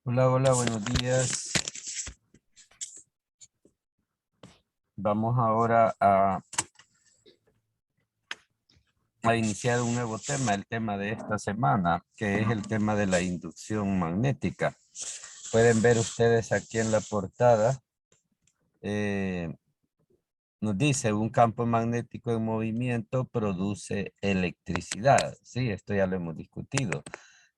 Hola, hola, buenos días. Vamos ahora a iniciar un nuevo tema, el tema de esta semana, que es el tema de la inducción magnética. Pueden ver ustedes aquí en la portada, eh, nos dice un campo magnético en movimiento produce electricidad. Sí, esto ya lo hemos discutido.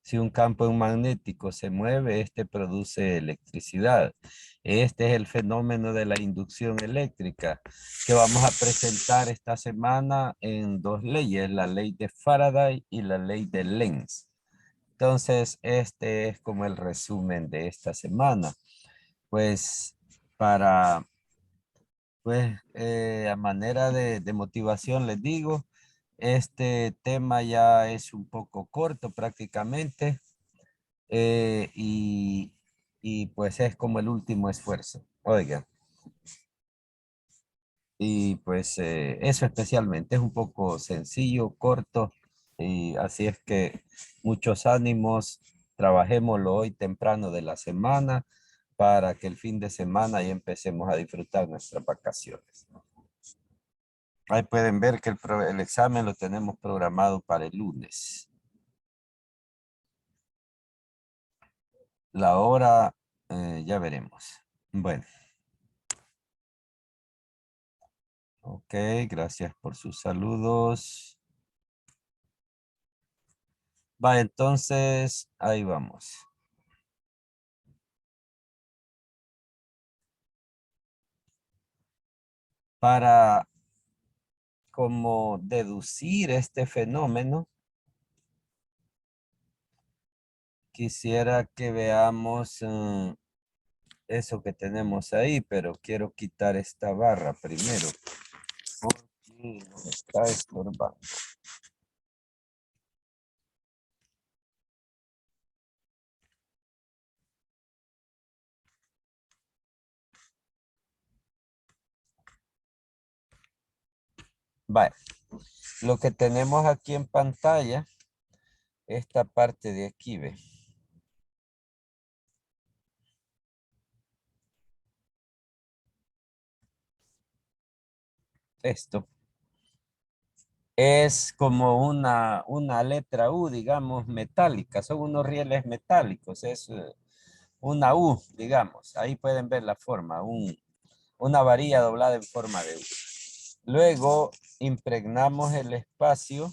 Si un campo magnético se mueve, este produce electricidad. Este es el fenómeno de la inducción eléctrica que vamos a presentar esta semana en dos leyes, la ley de Faraday y la ley de Lenz. Entonces, este es como el resumen de esta semana. Pues para, a manera de motivación les digo, este tema ya es un poco corto prácticamente. eh, y, y pues es como el último esfuerzo. Oiga, y pues eso especialmente es un poco sencillo, corto, y así es que muchos ánimos, trabajémoslo hoy temprano de la semana para que el fin de semana ya empecemos a disfrutar nuestras vacaciones. Ahí pueden ver que el examen lo tenemos programado para el lunes. La hora, ya veremos. Bueno. Ok, gracias por sus saludos. Va, entonces, ahí vamos. Para como deducir este fenómeno, quisiera que veamos eso que tenemos ahí, pero quiero quitar esta barra primero, porque nos está estorbando. Vale, lo que tenemos aquí en pantalla, esta parte de aquí, ve. Esto es como una letra U, digamos, metálica. Son unos rieles metálicos. Es una U, digamos. Ahí pueden ver la forma. Una varilla doblada en forma de U. Luego impregnamos el espacio.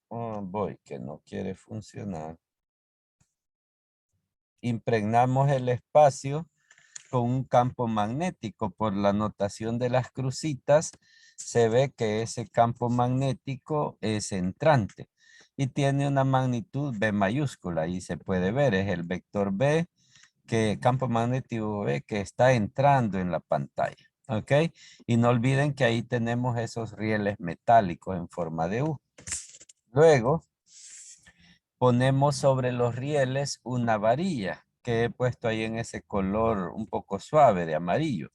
Oh, voy, que no quiere funcionar. Impregnamos el espacio con un campo magnético. Por la notación de las crucitas, se ve que ese campo magnético es entrante y tiene una magnitud B mayúscula. Y se puede ver, es el vector B, que campo magnético B que está entrando en la pantalla. ¿Ok? Y no olviden que ahí tenemos esos rieles metálicos en forma de U. Luego, ponemos sobre los rieles una varilla que he puesto ahí en ese color un poco suave de amarillo.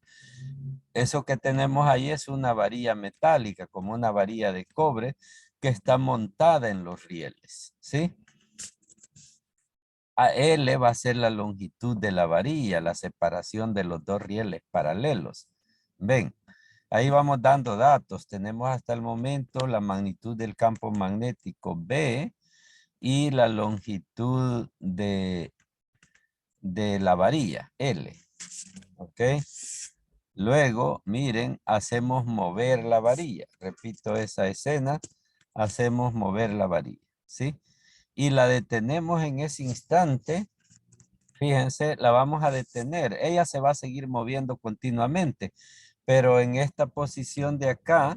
Eso que tenemos ahí es una varilla metálica, como una varilla de cobre que está montada en los rieles, ¿sí? A L va a ser la longitud de la varilla, la separación de los dos rieles paralelos. Ven, ahí vamos dando datos. Tenemos hasta el momento la magnitud del campo magnético B y la longitud de la varilla, L. ¿Ok? Luego, miren, hacemos mover la varilla. Repito esa escena. Hacemos mover la varilla, ¿sí? Y la detenemos en ese instante. Fíjense, la vamos a detener. Ella se va a seguir moviendo continuamente, pero en esta posición de acá,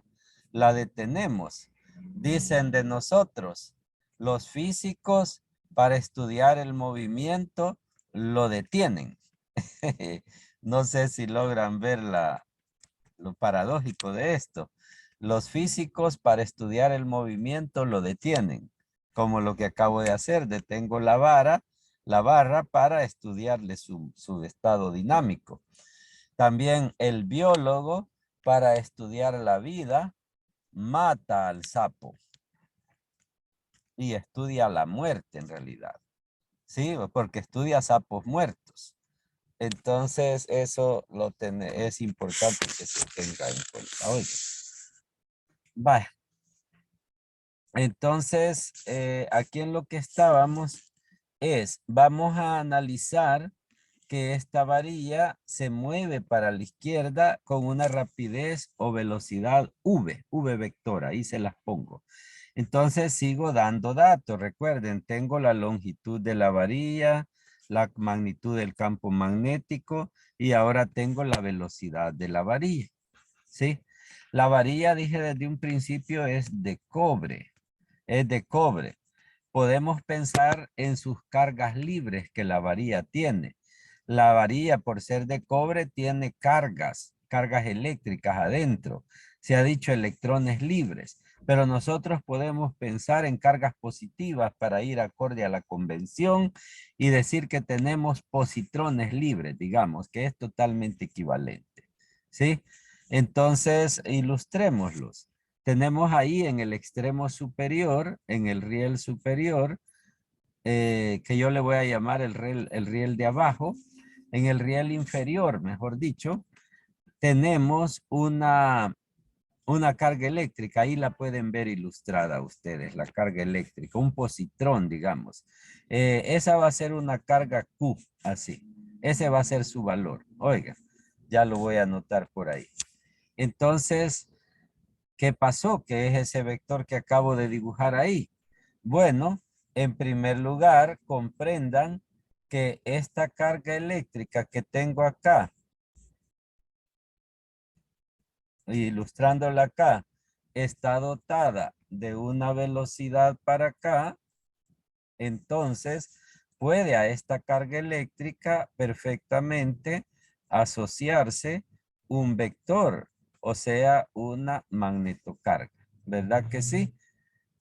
la detenemos. Dicen de nosotros, los físicos, para estudiar el movimiento, lo detienen. No sé si logran ver lo paradójico de esto. Los físicos, para estudiar el movimiento, lo detienen, como lo que acabo de hacer. Detengo la barra para estudiarle su estado dinámico. También el biólogo, para estudiar la vida, mata al sapo y estudia la muerte en realidad. Sí, porque estudia sapos muertos. Entonces, eso es importante que se tenga en cuenta. Oye, vaya. Entonces, aquí en lo que estábamos vamos a analizar que esta varilla se mueve para la izquierda con una rapidez o velocidad V vector, ahí se las pongo. Entonces sigo dando datos, recuerden, tengo la longitud de la varilla, la magnitud del campo magnético y ahora tengo la velocidad de la varilla, ¿sí? La varilla, dije desde un principio, es de cobre. Podemos pensar en sus cargas libres que la varilla tiene. La varilla, por ser de cobre, tiene cargas eléctricas adentro. Se ha dicho electrones libres, pero nosotros podemos pensar en cargas positivas para ir acorde a la convención y decir que tenemos positrones libres, digamos, que es totalmente equivalente. ¿Sí? Entonces, ilustrémoslos. Tenemos ahí en el extremo superior, en el riel superior, que yo le voy a llamar el riel de abajo. En el riel inferior, mejor dicho, tenemos una carga eléctrica. Ahí la pueden ver ilustrada ustedes, la carga eléctrica, un positrón, digamos. Esa va a ser una carga Q, así. Ese va a ser su valor. Oiga, ya lo voy a anotar por ahí. Entonces, ¿qué pasó? ¿Qué es ese vector que acabo de dibujar ahí? Bueno, en primer lugar, comprendan que esta carga eléctrica que tengo acá, ilustrándola acá, está dotada de una velocidad para acá, entonces puede a esta carga eléctrica perfectamente asociarse un vector, o sea, una magnetocarga, ¿verdad que sí?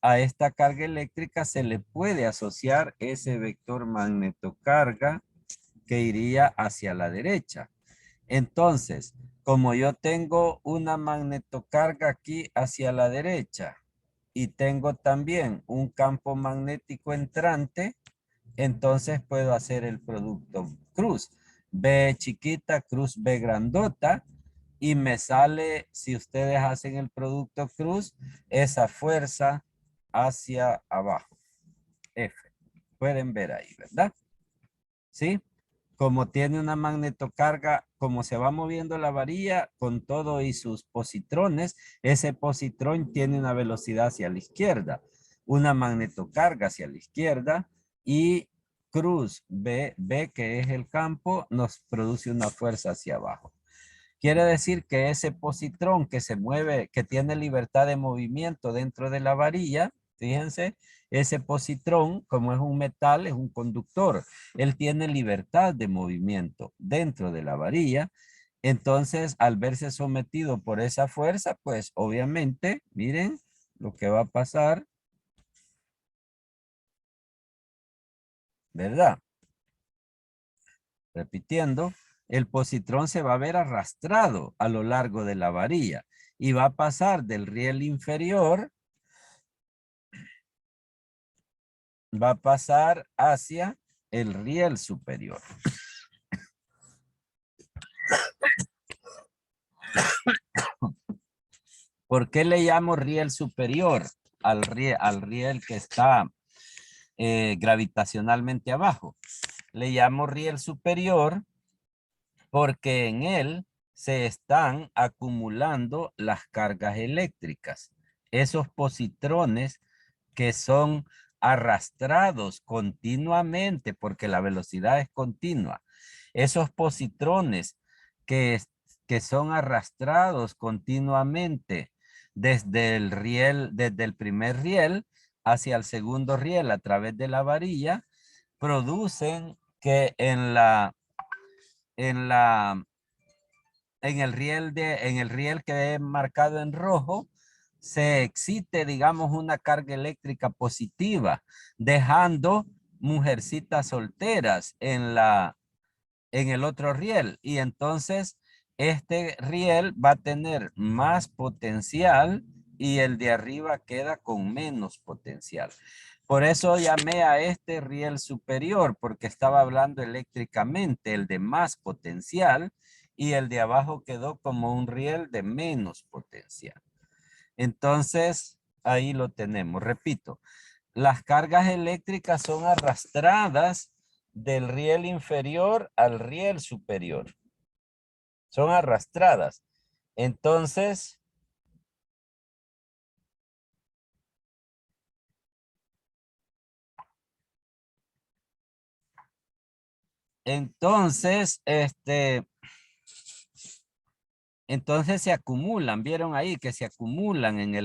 A esta carga eléctrica se le puede asociar ese vector magnetocarga que iría hacia la derecha. Entonces, como yo tengo una magnetocarga aquí hacia la derecha y tengo también un campo magnético entrante, entonces puedo hacer el producto cruz. B chiquita, cruz B grandota, y me sale, si ustedes hacen el producto cruz, esa fuerza hacia abajo, F. Pueden ver ahí, ¿verdad? ¿Sí? Como tiene una magnetocarga, como se va moviendo la varilla con todo y sus positrones, ese positrón tiene una velocidad hacia la izquierda, una magnetocarga hacia la izquierda y cruz B, que es el campo, nos produce una fuerza hacia abajo. Quiere decir que ese positrón que se mueve, que tiene libertad de movimiento dentro de la varilla, fíjense, ese positrón, como es un metal, es un conductor. Él tiene libertad de movimiento dentro de la varilla. Entonces, al verse sometido por esa fuerza, pues obviamente, miren lo que va a pasar, ¿verdad? Repitiendo, el positrón se va a ver arrastrado a lo largo de la varilla y va a pasar del riel inferior, va a pasar hacia el riel superior. ¿Por qué le llamo riel superior al riel que está gravitacionalmente abajo? Le llamo riel superior porque en él se están acumulando las cargas eléctricas. Esos positrones que son arrastrados continuamente porque la velocidad es continua. Esos positrones que, que son arrastrados continuamente desde el primer riel hacia el segundo riel a través de la varilla, producen que en la, en el riel que he marcado en rojo, se excite, digamos, una carga eléctrica positiva, dejando mujercitas solteras en el otro riel. Y entonces este riel va a tener más potencial y el de arriba queda con menos potencial. Por eso llamé a este riel superior, porque estaba hablando eléctricamente el de más potencial y el de abajo quedó como un riel de menos potencial. Entonces, ahí lo tenemos. Repito, las cargas eléctricas son arrastradas del riel inferior al riel superior. Son arrastradas. Entonces, entonces se acumulan. ¿Vieron ahí que se acumulan en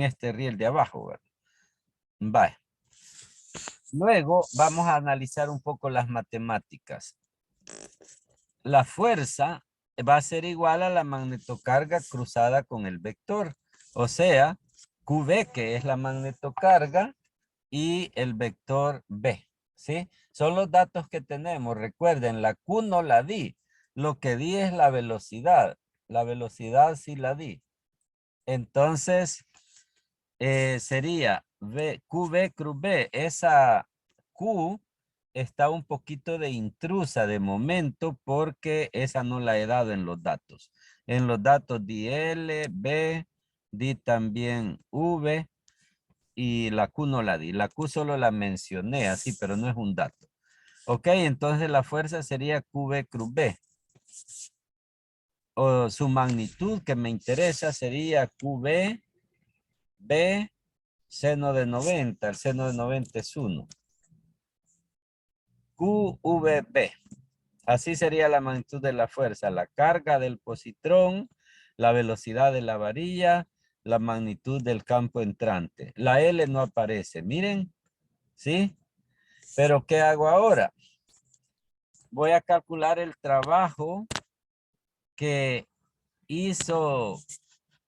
este riel de abajo, ¿verdad? Vale. Luego vamos a analizar un poco las matemáticas. La fuerza va a ser igual a la magnetocarga cruzada con el vector. O sea, QB, que es la magnetocarga, y el vector B. ¿Sí? Son los datos que tenemos. Recuerden, la Q no la di. Lo que di es la velocidad. La velocidad sí la di. Entonces, sería QB cruz B. Esa Q está un poquito de intrusa de momento porque esa no la he dado en los datos. En los datos di L, B, di también V y la Q no la di. La Q solo la mencioné así, pero no es un dato. Ok, entonces la fuerza sería QB cruz B. O su magnitud que me interesa sería QB, B, seno de 90. El seno de 90 es 1. QVB. Así sería la magnitud de la fuerza, la carga del positrón, la velocidad de la varilla, la magnitud del campo entrante. La L no aparece, miren, ¿sí? Pero ¿qué hago ahora? Voy a calcular el trabajo que hizo,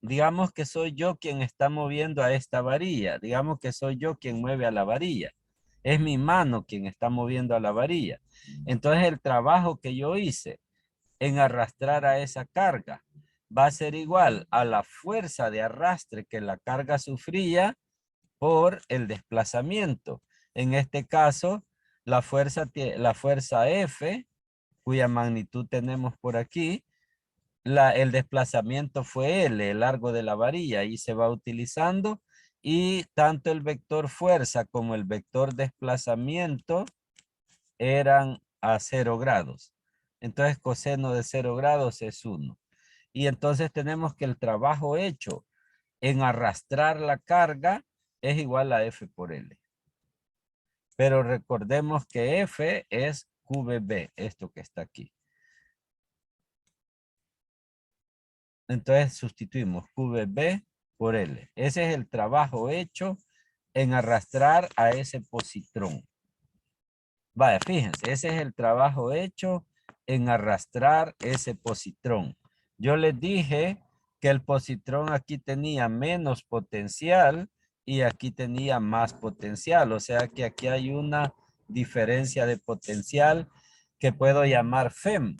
digamos que soy yo quien está moviendo a esta varilla, digamos que soy yo quien mueve a la varilla. Es mi mano quien está moviendo a la varilla. Entonces el trabajo que yo hice en arrastrar a esa carga va a ser igual a la fuerza de arrastre que la carga sufría por el desplazamiento. En este caso, la fuerza F, cuya magnitud tenemos por aquí, el desplazamiento fue L, el largo de la varilla, y se va utilizando, y tanto el vector fuerza como el vector desplazamiento eran a 0 grados. Entonces coseno de 0 grados es 1. Y entonces tenemos que el trabajo hecho en arrastrar la carga es igual a F por L. Pero recordemos que F es QVB, esto que está aquí. Entonces sustituimos QVB por L. Ese es el trabajo hecho en arrastrar a ese positrón. Vaya, fíjense, ese es el trabajo hecho en arrastrar ese positrón. Yo les dije que el positrón aquí tenía menos potencial y aquí tenía más potencial. O sea que aquí hay una diferencia de potencial que puedo llamar FEM.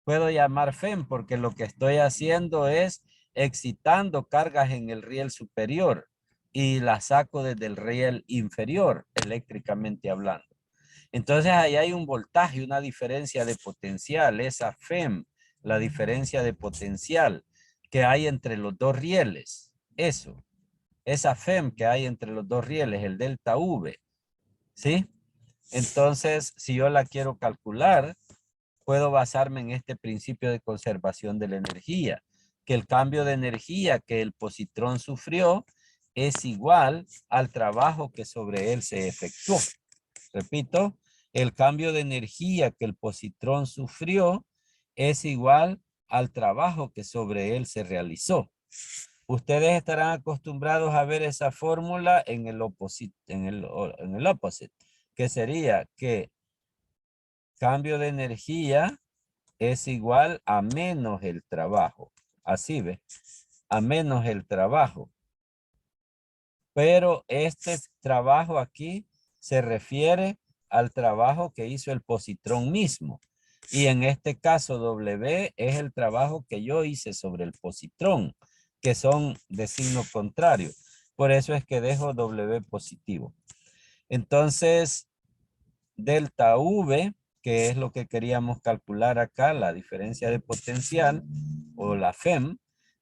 Puedo llamar FEM porque lo que estoy haciendo es excitando cargas en el riel superior y las saco desde el riel inferior, eléctricamente hablando. Entonces ahí hay un voltaje, una diferencia de potencial, esa FEM, la diferencia de potencial que hay entre los dos rieles. Eso, esa FEM que hay entre los dos rieles, el delta V, ¿sí? Entonces, si yo la quiero calcular, puedo basarme en este principio de conservación de la energía, que el cambio de energía que el positrón sufrió es igual al trabajo que sobre él se efectuó. Repito, el cambio de energía que el positrón sufrió es igual al trabajo que sobre él se realizó. Ustedes estarán acostumbrados a ver esa fórmula en el opposite, que sería que cambio de energía es igual a menos el trabajo. Así ve, a menos el trabajo. Pero este trabajo aquí se refiere al trabajo que hizo el positrón mismo. Y en este caso W es el trabajo que yo hice sobre el positrón, que son de signo contrario. Por eso es que dejo W positivo. Entonces, delta V, que es lo que queríamos calcular acá, la diferencia de potencial o la FEM,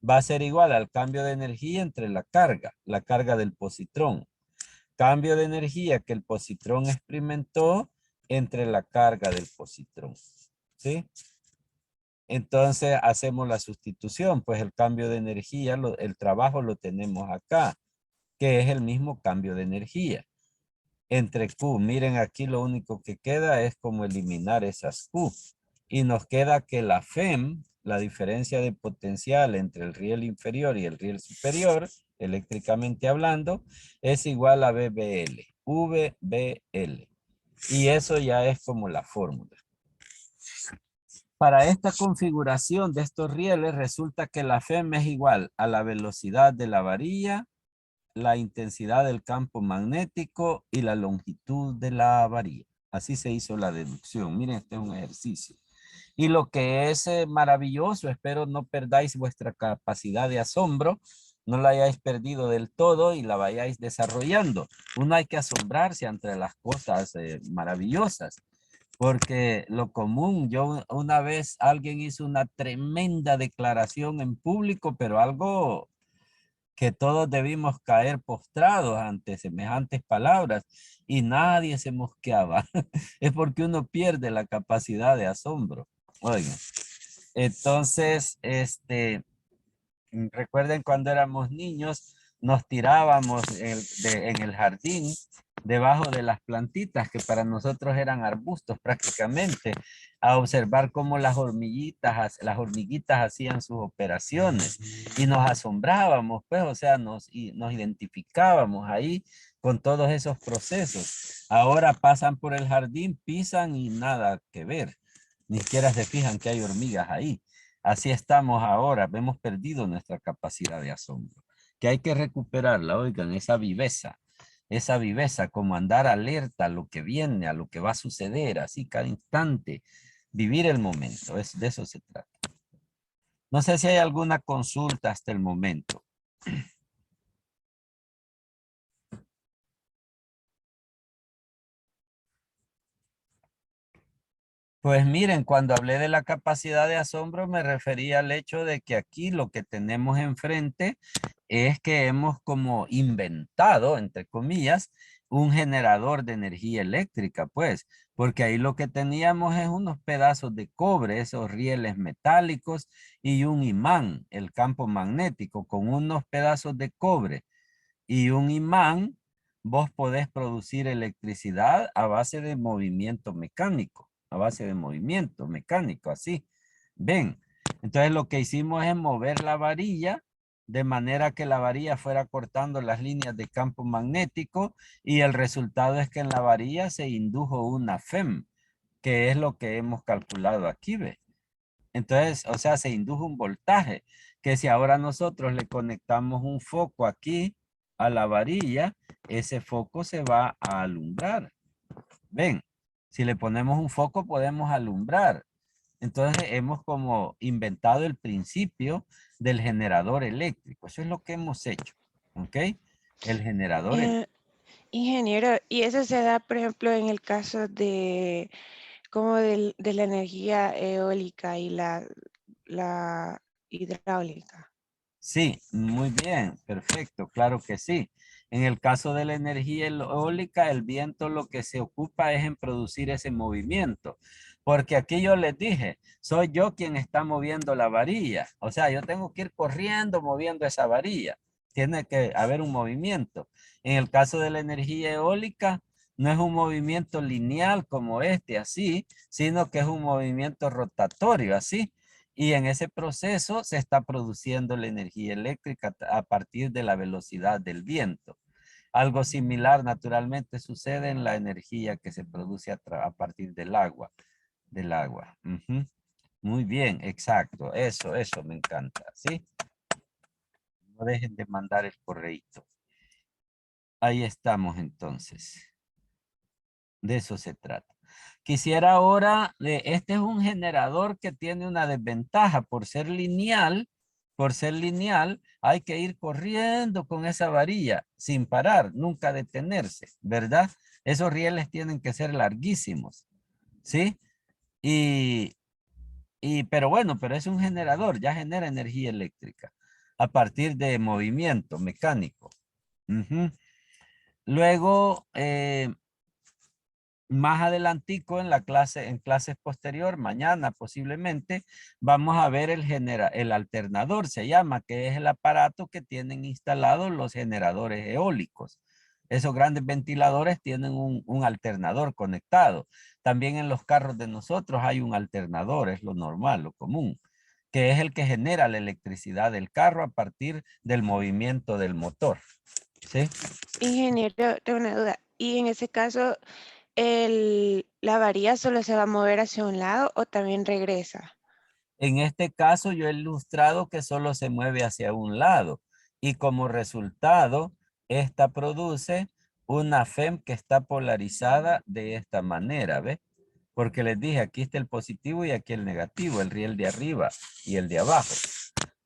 va a ser igual al cambio de energía entre la carga del positrón. Cambio de energía que el positrón experimentó entre la carga del positrón. ¿Sí? Entonces hacemos la sustitución, pues el cambio de energía, el trabajo lo tenemos acá, que es el mismo cambio de energía. Entre Q, miren aquí lo único que queda es como eliminar esas Q. Y nos queda que la FEM, la diferencia de potencial entre el riel inferior y el riel superior, eléctricamente hablando, es igual a VBL, VBL. Y eso ya es como la fórmula. Para esta configuración de estos rieles resulta que la FEM es igual a la velocidad de la varilla, la intensidad del campo magnético y la longitud de la varilla. Así se hizo la deducción. Miren, este es un ejercicio. Y lo que es maravilloso, espero no perdáis vuestra capacidad de asombro, no la hayáis perdido del todo y la vayáis desarrollando. Uno hay que asombrarse ante las cosas maravillosas. Porque lo común, yo una vez alguien hizo una tremenda declaración en público, pero algo que todos debimos caer postrados ante semejantes palabras y nadie se mosqueaba. Es porque uno pierde la capacidad de asombro. Oigan, entonces, recuerden cuando éramos niños, nos tirábamos en el jardín debajo de las plantitas que para nosotros eran arbustos prácticamente, a observar cómo las hormiguitas hacían sus operaciones y nos asombrábamos, pues, o sea, nos identificábamos ahí con todos esos procesos. Ahora pasan por el jardín, pisan y nada que ver, ni siquiera se fijan que hay hormigas ahí. Así estamos ahora, hemos perdido nuestra capacidad de asombro, que hay que recuperarla, oigan, esa viveza, como andar alerta a lo que viene, a lo que va a suceder, así cada instante, vivir el momento, de eso se trata. No sé si hay alguna consulta hasta el momento. Pues miren, cuando hablé de la capacidad de asombro me refería al hecho de que aquí lo que tenemos enfrente es que hemos como inventado, entre comillas, un generador de energía eléctrica, pues, porque ahí lo que teníamos es unos pedazos de cobre, esos rieles metálicos y un imán, el campo magnético, con unos pedazos de cobre y un imán, vos podés producir electricidad a base de movimiento mecánico, a base de movimiento mecánico, así. Ven, entonces lo que hicimos es mover la varilla de manera que la varilla fuera cortando las líneas de campo magnético y el resultado es que en la varilla se indujo una FEM, que es lo que hemos calculado aquí, ¿ve? Entonces, o sea, se indujo un voltaje, que si ahora nosotros le conectamos un foco aquí a la varilla, ese foco se va a alumbrar. Ven, si le ponemos un foco podemos alumbrar. Entonces hemos como inventado el principio del generador eléctrico. Eso es lo que hemos hecho. ¿Ok? El generador eléctrico. Eh, ingeniero, y eso se da, por ejemplo, en el caso de como de la energía eólica y la hidráulica. Sí, muy bien, perfecto, claro que sí. En el caso de la energía eólica, el viento lo que se ocupa es en producir ese movimiento. Porque aquí yo les dije, soy yo quien está moviendo la varilla. O sea, yo tengo que ir corriendo moviendo esa varilla. Tiene que haber un movimiento. En el caso de la energía eólica, no es un movimiento lineal como este, así, sino que es un movimiento rotatorio, así. Y en ese proceso se está produciendo la energía eléctrica a partir de la velocidad del viento. Algo similar naturalmente sucede en la energía que se produce a partir del agua. Ujú. Muy bien, exacto. Eso me encanta. ¿Sí? No dejen de mandar el correíto. Ahí estamos entonces. De eso se trata. Quisiera ahora, este es un generador que tiene una desventaja por ser lineal. Por ser lineal, hay que ir corriendo con esa varilla sin parar, nunca detenerse, ¿verdad? Esos rieles tienen que ser larguísimos, ¿sí? Y, pero bueno, pero es un generador, ya genera energía eléctrica a partir de movimiento mecánico. Ujú. Luego, más adelantico en la clase, en clases posterior, mañana posiblemente, vamos a ver el alternador, se llama, que es el aparato que tienen instalados los generadores eólicos. Esos grandes ventiladores tienen un alternador conectado. También en los carros de nosotros hay un alternador, es lo normal, lo común, que es el que genera la electricidad del carro a partir del movimiento del motor. ¿Sí? Ingeniero, tengo una duda. Y en ese caso, ¿la varilla solo se va a mover hacia un lado o también regresa? En este caso yo he ilustrado que solo se mueve hacia un lado y como resultado esta produce una FEM que está polarizada de esta manera, ¿ves? Porque les dije, aquí está el positivo y aquí el negativo, el riel de arriba y el de abajo.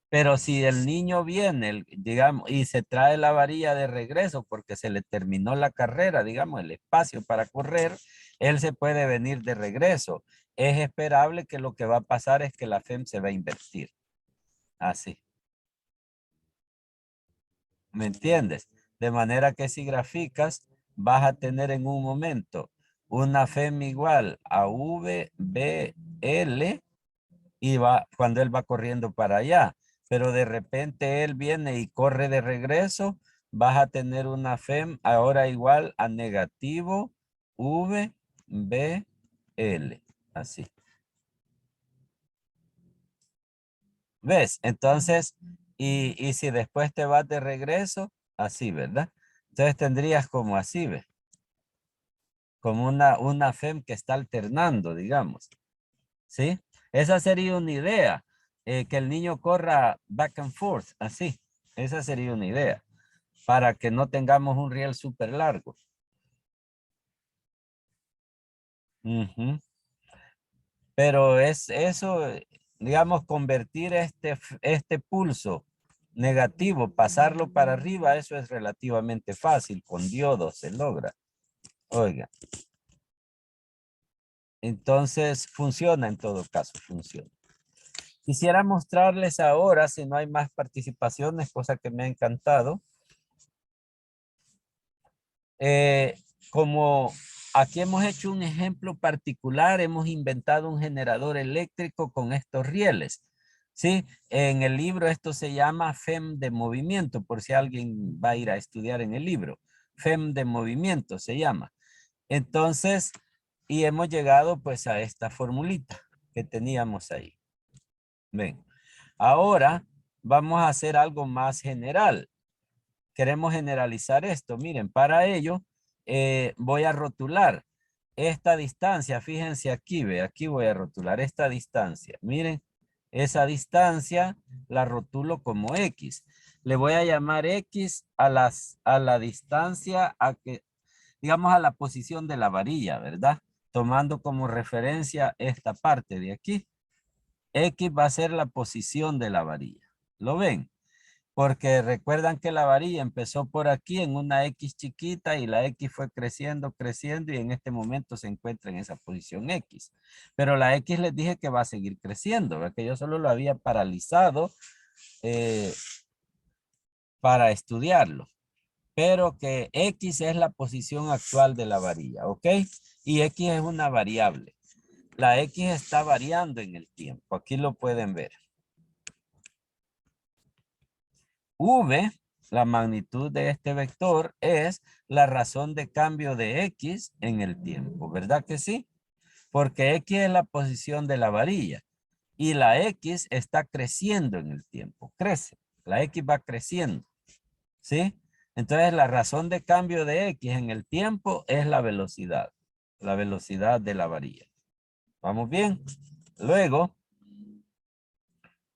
Pero si el niño viene, digamos, y se trae la varilla de regreso porque se le terminó la carrera, digamos, el espacio para correr, él se puede venir de regreso. Es esperable que lo que va a pasar es que la FEM se va a invertir. Así. ¿Me entiendes? De manera que si graficas, vas a tener en un momento una FEM igual a VBL y va cuando él va corriendo para allá. Pero de repente él viene y corre de regreso, vas a tener una FEM ahora igual a negativo VBL. Así. ¿Ves? Entonces, y si después te vas de regreso, así, ¿verdad? Entonces tendrías como así, ¿ves? Como una FEM que está alternando, digamos. ¿Sí? Esa sería una idea. Que el niño corra back and forth, así. Esa sería una idea. Para que no tengamos un riel súper largo. Ujú. Pero es eso, digamos, convertir este pulso negativo, pasarlo para arriba, eso es relativamente fácil. Con diodos se logra. Oiga. Entonces funciona en todo caso, funciona. Quisiera mostrarles ahora, si no hay más participaciones, cosa que me ha encantado. Como aquí hemos hecho un ejemplo particular, hemos inventado un generador eléctrico con estos rieles. ¿Sí? En el libro esto se llama FEM de movimiento, por si alguien va a ir a estudiar en el libro. FEM de movimiento se llama. Entonces, y hemos llegado pues a esta formulita que teníamos ahí. Ven. Ahora vamos a hacer algo más general. Queremos generalizar esto. Miren, para ello voy a rotular esta distancia. Fíjense aquí, ve, aquí voy a rotular esta distancia. Miren, esa distancia la rotulo como X. Le voy a llamar X a la distancia, digamos a la posición de la varilla, ¿verdad? Tomando como referencia esta parte de aquí. X va a ser la posición de la varilla. ¿Lo ven? Porque recuerdan que la varilla empezó por aquí en una X chiquita y la X fue creciendo, creciendo y en este momento se encuentra en esa posición X. Pero la X les dije que va a seguir creciendo, ¿verdad? Que yo solo lo había paralizado eh, para estudiarlo. Pero que X es la posición actual de la varilla, ¿ok? Y X es una variable. La X está variando en el tiempo. Aquí lo pueden ver. V, la magnitud de este vector, es la razón de cambio de X en el tiempo, ¿verdad que sí? Porque X es la posición de la varilla y la X está creciendo en el tiempo, crece, la X va creciendo, ¿sí? Entonces la razón de cambio de X en el tiempo es la velocidad de la varilla. ¿Vamos bien? Luego,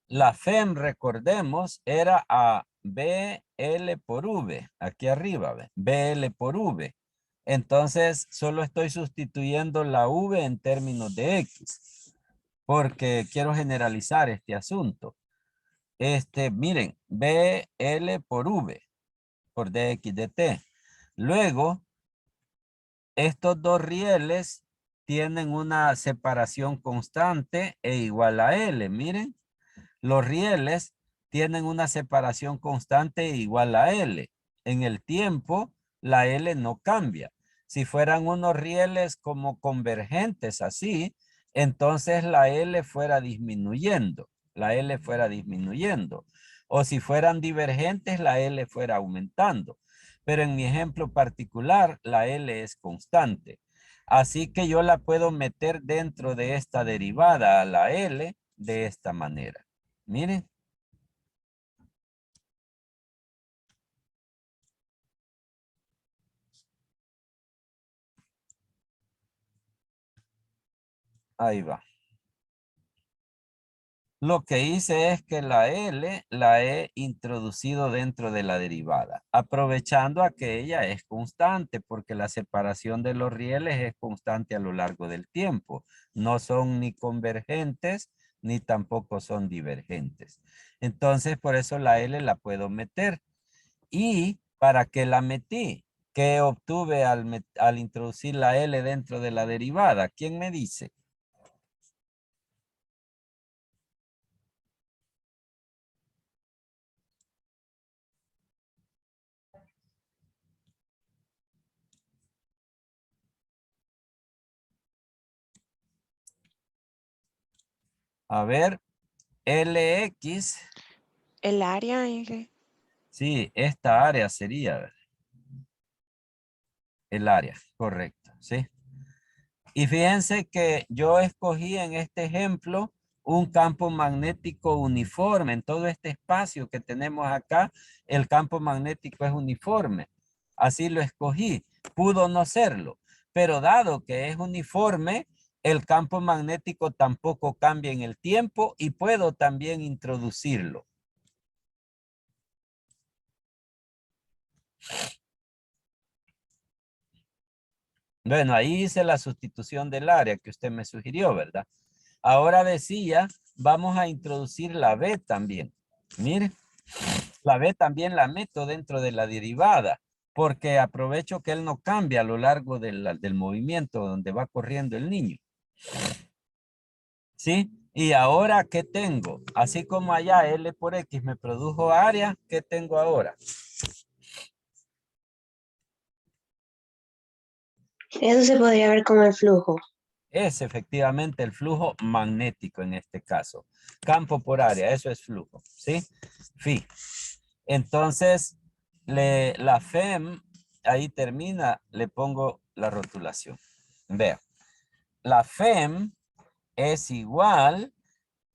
la FEM, recordemos, era a BL por V, aquí arriba, ¿ve? BL por V. Entonces, solo estoy sustituyendo la V en términos de X, porque quiero generalizar este asunto. Miren, BL por V, por DX dt. Luego, estos dos rieles tienen una separación constante e igual a L. Miren, los rieles tienen una separación constante e igual a L. En el tiempo, la L no cambia. Si fueran unos rieles como convergentes así, entonces la L fuera disminuyendo. La L fuera disminuyendo. O si fueran divergentes, la L fuera aumentando. Pero en mi ejemplo particular, la L es constante. Así que yo la puedo meter dentro de esta derivada a la L de esta manera. Miren. Ahí va. Lo que hice es que la L la he introducido dentro de la derivada, aprovechando a que ella es constante, porque la separación de los rieles es constante a lo largo del tiempo. No son ni convergentes, ni tampoco son divergentes. Entonces, por eso la L la puedo meter. ¿Y para qué la metí? ¿Qué obtuve al introducir la L dentro de la derivada? ¿Quién me dice? A ver, LX. El área en que... Sí, esta área sería el área, correcto, ¿sí? Y fíjense que yo escogí en este ejemplo un campo magnético uniforme. En todo este espacio que tenemos acá, el campo magnético es uniforme. Así lo escogí. Pudo no serlo, pero dado que es uniforme, el campo magnético tampoco cambia en el tiempo y puedo también introducirlo. Bueno, ahí hice la sustitución del área que usted me sugirió, ¿verdad? Ahora decía, vamos a introducir la B también. Mire, la B también la meto dentro de la derivada, porque aprovecho que él no cambia a lo largo del movimiento donde va corriendo el niño. ¿Sí? Y ahora, ¿qué tengo? Así como allá L por X me produjo área, ¿qué tengo ahora? Eso se podría ver como el flujo. Es efectivamente el flujo magnético en este caso. Campo por área, eso es flujo, ¿sí? Phi. Entonces, la FEM, ahí termina, le pongo la rotulación. Vea, la FEM es igual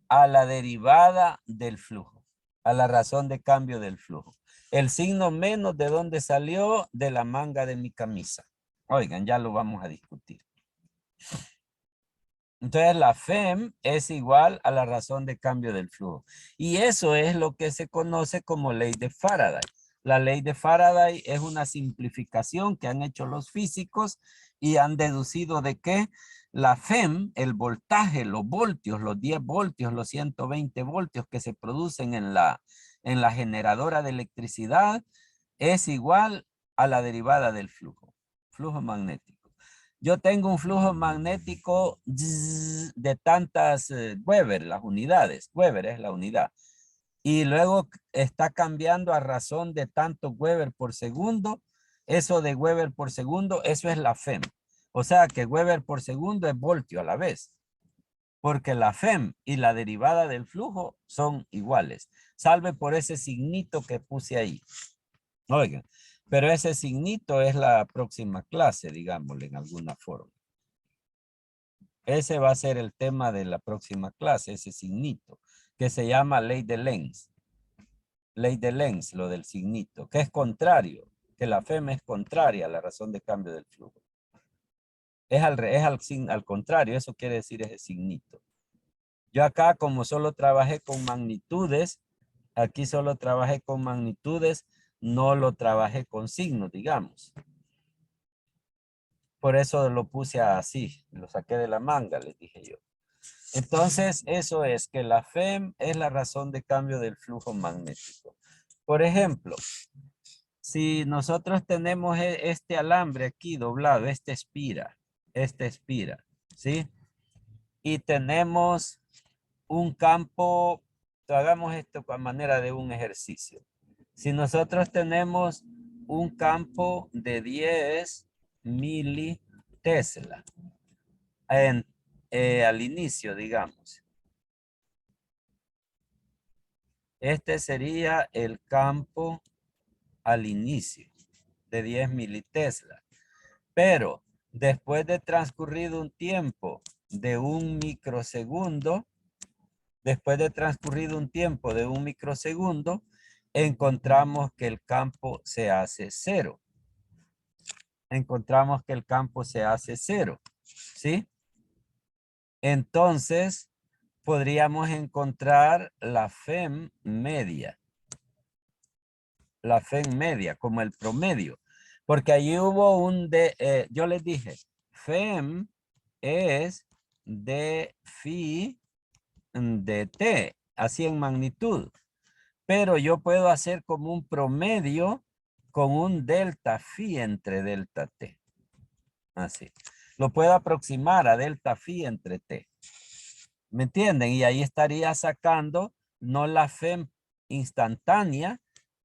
a la derivada del flujo, a la razón de cambio del flujo. El signo menos, ¿de dónde salió? De la manga de mi camisa. Oigan, ya lo vamos a discutir. Entonces la FEM es igual a la razón de cambio del flujo. Y eso es lo que se conoce como ley de Faraday. La ley de Faraday es una simplificación que han hecho los físicos y han deducido de que la FEM, el voltaje, los voltios, los 10 voltios, los 120 voltios que se producen en la generadora de electricidad es igual a la derivada del flujo, flujo magnético. Yo tengo un flujo magnético de tantas Weber, las unidades. Weber es la unidad. Y luego está cambiando a razón de tantos Weber por segundo. Eso de Weber por segundo, eso es la FEM. O sea que Weber por segundo es voltio a la vez. Porque la FEM y la derivada del flujo son iguales. Salve por ese signito que puse ahí. Oigan, pero ese signito es la próxima clase, digámosle en alguna forma. Ese va a ser el tema de la próxima clase, ese signito, que se llama ley de Lenz. Ley de Lenz, lo del signito, que es contrario, que la FEM es contraria a la razón de cambio del flujo. Es al contrario, eso quiere decir ese signito. Yo acá, como solo trabajé con magnitudes, aquí solo trabajé con magnitudes, no lo trabajé con signos, digamos. Por eso lo puse así, lo saqué de la manga, les dije yo. Entonces, eso es que la FEM es la razón de cambio del flujo magnético. Por ejemplo, si nosotros tenemos este alambre aquí doblado, este espira, ¿sí? Y tenemos un campo, hagamos esto a manera de un ejercicio. Si nosotros tenemos un campo de 10 militesla al inicio, digamos. Este sería el campo al inicio de 10 militesla. Pero después de transcurrido un tiempo de un microsegundo, encontramos que el campo se hace cero. ¿Sí? Entonces, podríamos encontrar la FEM media. La FEM media, como el promedio. Porque allí hubo yo les dije, FEM es de phi de t, así en magnitud. Pero yo puedo hacer como un promedio con un delta phi entre delta t. Así. Lo puedo aproximar a delta phi entre t. ¿Me entienden? Y ahí estaría sacando no la FEM instantánea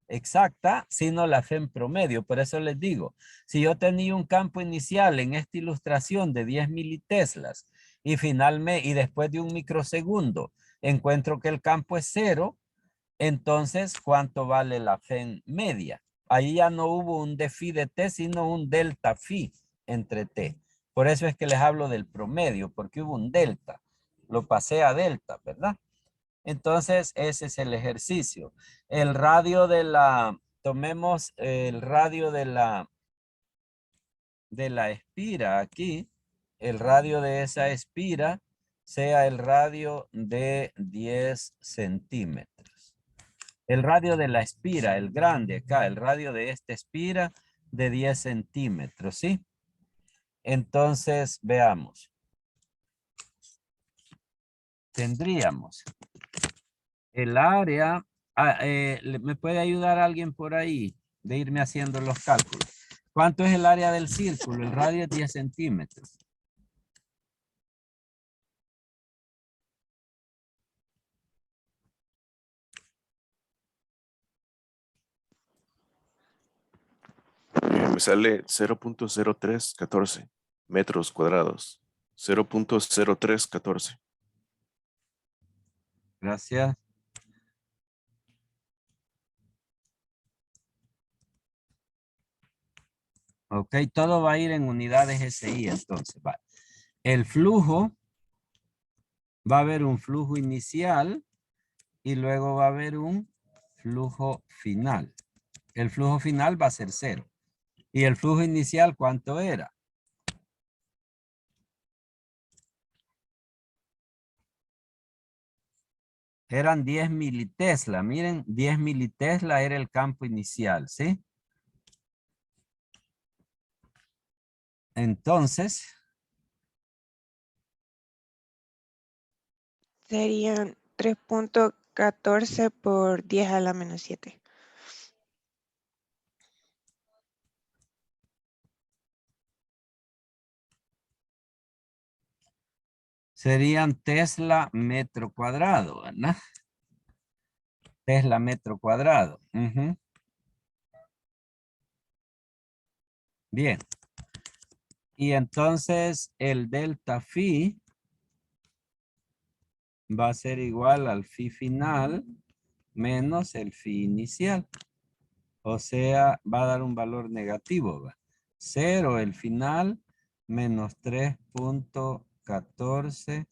exacta, sino la FEM promedio. Por eso les digo, si yo tenía un campo inicial en esta ilustración de 10 militeslas y finalmente, y después de un microsegundo, encuentro que el campo es cero, entonces, ¿cuánto vale la FEM media? Ahí ya no hubo un de phi de t, sino un delta phi entre t. Por eso es que les hablo del promedio, porque hubo un delta. Lo pasé a delta, ¿verdad? Entonces, ese es el ejercicio. El radio de tomemos el radio de la espira aquí. El radio de esa espira sea el radio de 10 centímetros. El radio de la espira, el grande acá, el radio de esta espira de 10 centímetros, ¿sí? Entonces, veamos. Tendríamos el área, ¿me puede ayudar alguien por ahí de irme haciendo los cálculos? ¿Cuánto es el área del círculo? El radio es 10 centímetros. Me sale 0.0314 metros cuadrados. 0.0314. Gracias. Ok, todo va a ir en unidades SI entonces. Va. El flujo, va a haber un flujo inicial y luego va a haber un flujo final. El flujo final va a ser 0. ¿Y el flujo inicial cuánto era? Eran 10 militesla. Miren, 10 militesla era el campo inicial, ¿sí? Entonces, Serían 3.14 por 10 a la menos 7. serían Tesla metro cuadrado, ¿verdad? Tesla metro cuadrado. Ujú. Bien. Y entonces el delta phi va a ser igual al phi final menos el phi inicial. O sea, va a dar un valor negativo, ¿va? 0 el final menos 3.14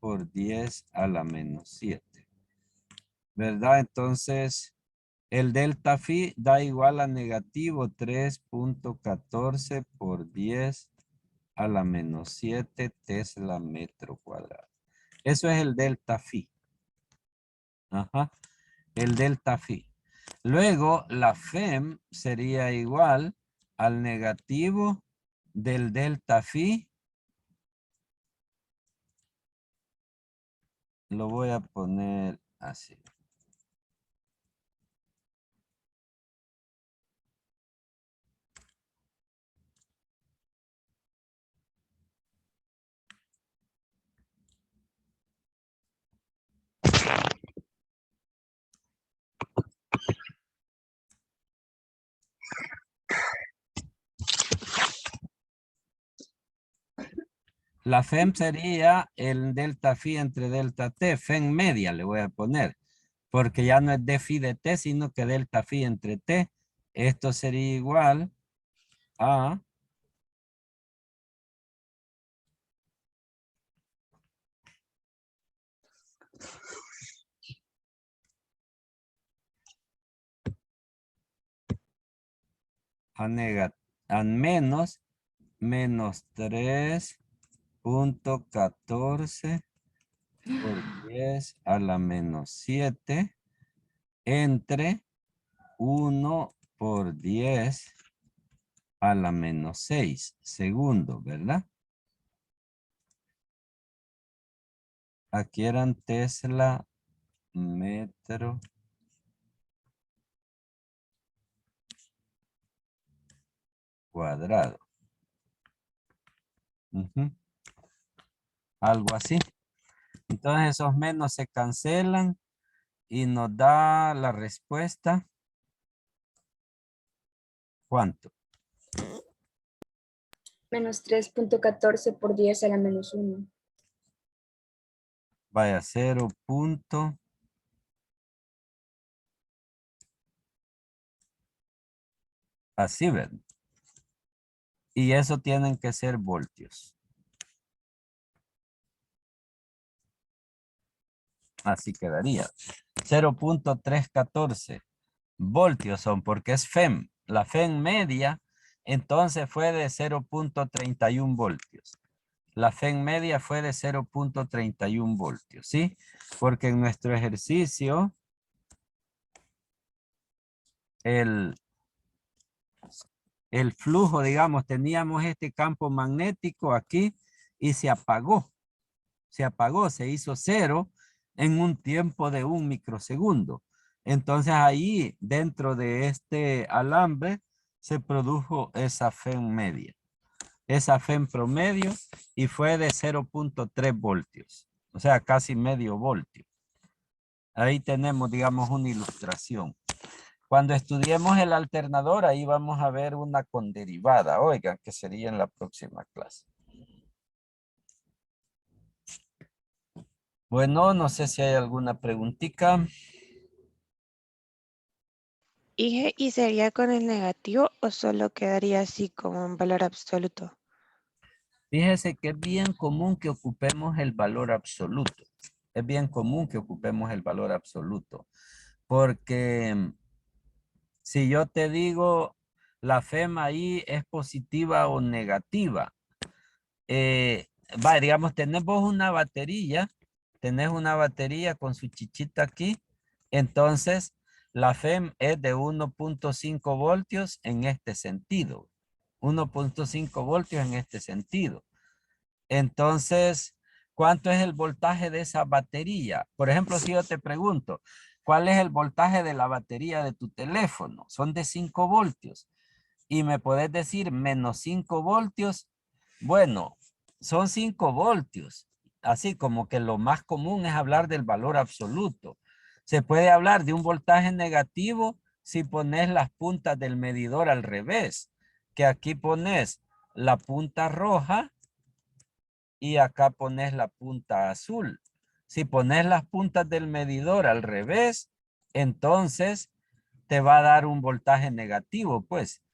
por 10 a la menos 7. ¿Verdad? Entonces, el delta phi da igual a negativo 3.14 por 10 a la menos 7 Tesla metro cuadrado. Eso es el delta phi. Ajá. El delta phi. Luego, la FEM sería igual al negativo del delta phi. Lo voy a poner así. La FEM sería el delta phi entre delta t. FEM media le voy a poner. Porque ya no es d phi de t, sino que delta phi entre t. Esto sería igual a menos 3.14 por 10 a la menos 7 entre 1 por 10 a la menos 6 segundos, ¿verdad? Aquí eran Tesla, metro, cuadrado. Ujú. Algo así. Entonces esos menos se cancelan y nos da la respuesta. ¿Cuánto? Menos 3.14 por 10 a la menos 1. Vaya, 0. Así ven. Y eso tienen que ser voltios. Así quedaría. 0.314 voltios son porque es FEM. La FEM media entonces fue de 0.31 voltios. La FEM media fue de 0.31 voltios, ¿sí? Porque en nuestro ejercicio el flujo, digamos, teníamos este campo magnético aquí y se apagó. Se apagó, se hizo cero en un tiempo de 1 microsegundo. Entonces ahí dentro de este alambre se produjo esa FEM media. Esa FEM promedio y fue de 0.3 voltios. O sea, casi medio voltio. Ahí tenemos, digamos, una ilustración. Cuando estudiemos el alternador, ahí vamos a ver una conderivada. Oigan, que sería en la próxima clase. Bueno, no sé si hay alguna preguntita. ¿Y sería con el negativo o solo quedaría así como en valor absoluto? Fíjese que es bien común que ocupemos el valor absoluto. Es bien común que ocupemos el valor absoluto. Porque si yo te digo la FEM ahí es positiva o negativa. Digamos, tenemos una batería. Tenés una batería con su chichita aquí. Entonces, la FEM es de 1.5 voltios en este sentido. 1.5 voltios en este sentido. Entonces, ¿cuánto es el voltaje de esa batería? Por ejemplo, si yo te pregunto, ¿cuál es el voltaje de la batería de tu teléfono? Son de 5 voltios. Y me puedes decir menos 5 voltios. Bueno, son 5 voltios. Así como que lo más común es hablar del valor absoluto. Se puede hablar de un voltaje negativo si pones las puntas del medidor al revés. Que aquí pones la punta roja y acá pones la punta azul. Si pones las puntas del medidor al revés, entonces te va a dar un voltaje negativo, pues,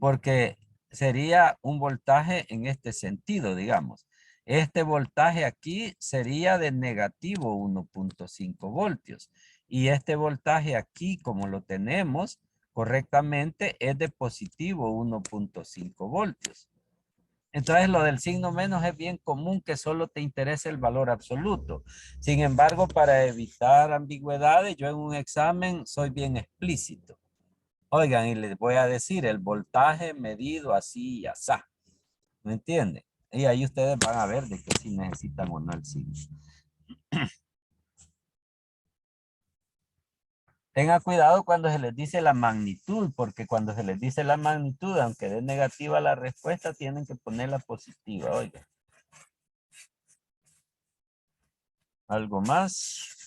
porque sería un voltaje en este sentido, digamos. Este voltaje aquí sería de negativo 1.5 voltios. Y este voltaje aquí, como lo tenemos correctamente, es de positivo 1.5 voltios. Entonces lo del signo menos es bien común que solo te interese el valor absoluto. Sin embargo, para evitar ambigüedades, yo en un examen soy bien explícito. Oigan, y les voy a decir el voltaje medido así y así. ¿Me entienden? Y ahí ustedes van a ver de que si necesitan o no el signo. Tenga cuidado cuando se les dice la magnitud, porque cuando se les dice la magnitud, aunque dé negativa la respuesta, tienen que ponerla positiva, oiga. ¿Algo más?